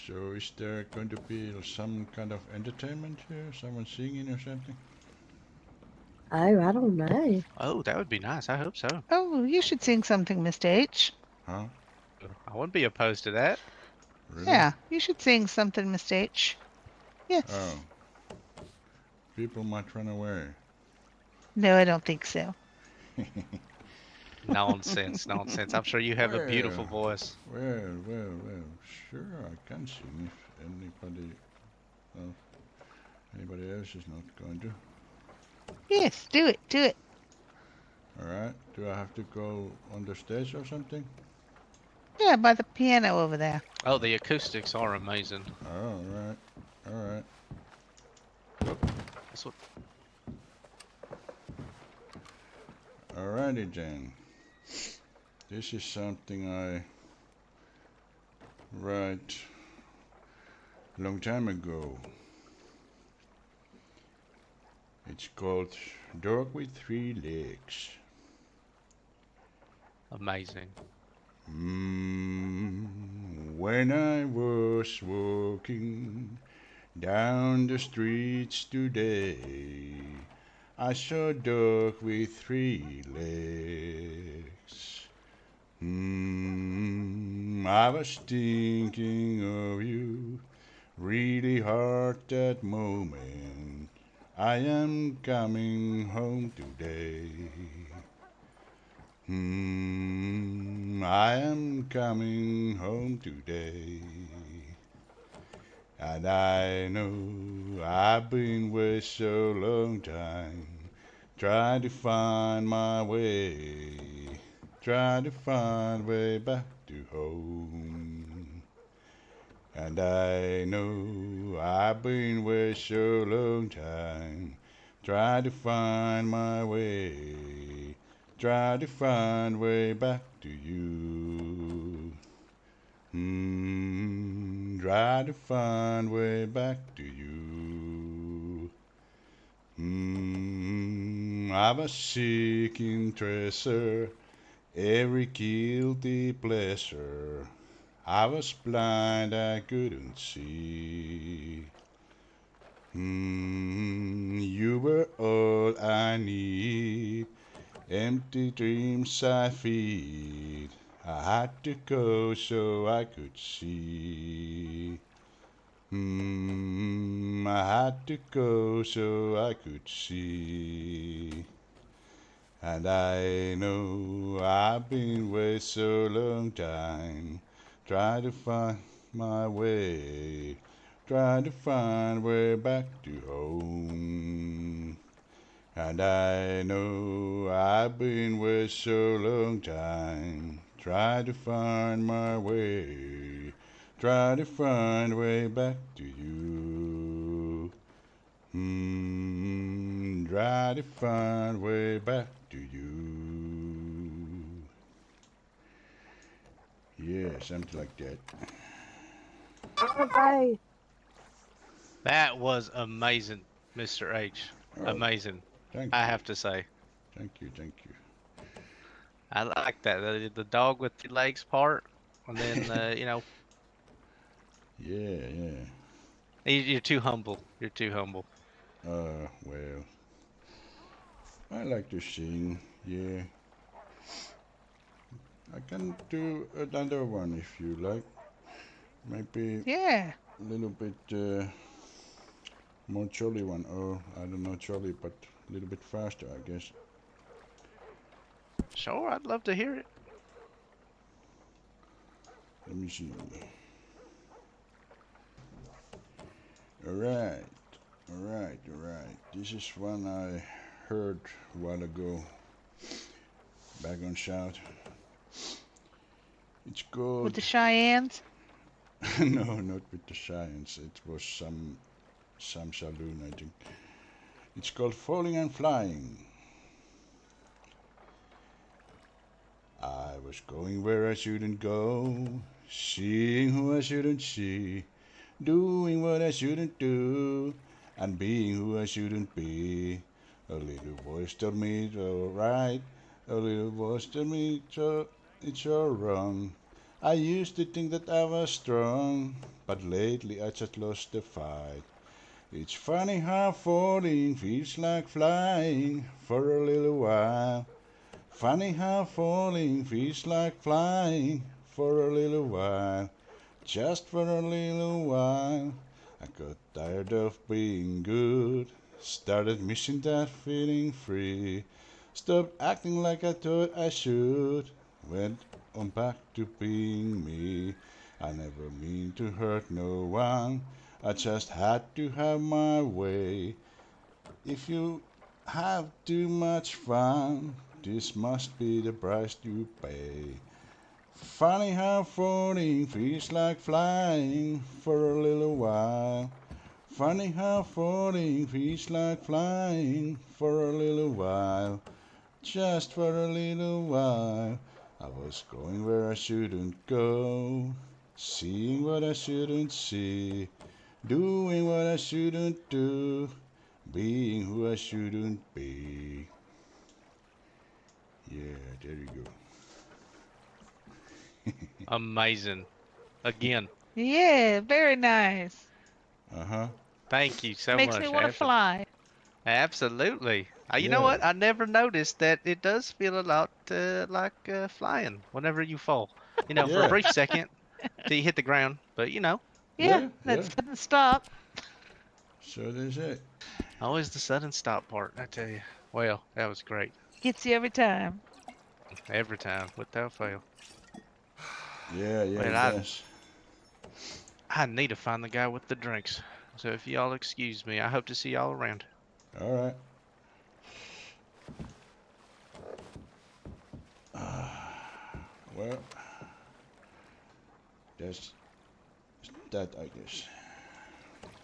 So is there going to be some kind of entertainment here? Someone singing or something? Oh, I don't know. Oh, that would be nice. I hope so. Oh, you should sing something, Mr. H. Huh? I wouldn't be opposed to that. Really? Yeah, you should sing something, Mr. H. Yes. Oh, people might run away. No, I don't think so. Nonsense, nonsense. I'm sure you have a Well, beautiful voice. well. Sure, I can sing if well, anybody else is not going to. Yes, do it, do it. All right. Do I have to go on the stage or something? Yeah, by the piano over there. Oh, the acoustics are amazing. Oh, all right. All right. Oh, that's what. Alrighty, Jane. This is something I write long time ago. It's called Dog with Three Legs. Amazing. When I was walking down the streets today, I saw a dog with three legs. I was thinking of you really hard that moment. I am coming home today. I am coming home today. And I know I've been away so long time, trying to find my way, trying to find way back to home. And I know I've been away so long time, trying to find my way, trying to find way back to you. Try to find way back to you. I was seeking treasure, every guilty pleasure. I was blind, I couldn't see. You were all I need, empty dreams I feed. I had to go so I could see. I had to go so I could see. And I know I've been away so long time, trying to find my way, trying to find way back to home. And I know I've been away so long time, trying to find my way, trying to find way back to you. Try to find way back to you. Yeah, something like that. Bravo. That was amazing, Mr. H. Oh, Amazing. thank I you, have to say. thank you. I like that. The dog with the legs part. And then, Yeah. you're too humble. You're too humble. Well, I like to sing. Yeah, I can do another one if you like. Maybe Yeah. a little bit more jolly one. Or I don't know jolly, but a little bit faster, I guess. Sure, I'd love to hear it. Let me see. Alright, alright. This is one I heard a while ago back on Shout. It's With called. the Cheyennes? No, not with the Science. It was some saloon, I think. It's called Falling and Flying. I was going where I shouldn't go, seeing who I shouldn't see, doing what I shouldn't do, and being who I shouldn't be. A little voice told me it's alright, a little voice told me it's all wrong. I used to think that I was strong, but lately I just lost the fight. It's funny how falling feels like flying for a little while. Funny how falling feels like flying for a little while. Just for a little while. I got tired of being good. Started missing that feeling free. Stopped acting like I thought I should. Went on back to being me. I never mean to hurt no one. I just had to have my way. If you have too much fun, this must be the price you pay. Funny how falling feels like flying for a little while. Funny how falling feels like flying for a little while. Just for a little while. I was going where I shouldn't go. Seeing what I shouldn't see. Doing what I shouldn't do. Being who I shouldn't be. Yeah, there you go. Amazing. Again, Yeah, very nice. Uh-huh. thank you so Makes me much. want to fly. Absolutely. You know Yeah. what? I never noticed that it does feel a lot like flying whenever you fall. For a Yeah. brief second till you hit the ground. But Yeah, Yeah. that Yeah. sudden stop So they say. always the sudden stop part. I tell you. Well, that was great. gets you every time. Every time, without fail. Yeah, yeah, Well, it does. I need to find the guy with the drinks. So if y'all excuse me, I hope to see y'all around. All right. Well, that's that, I guess.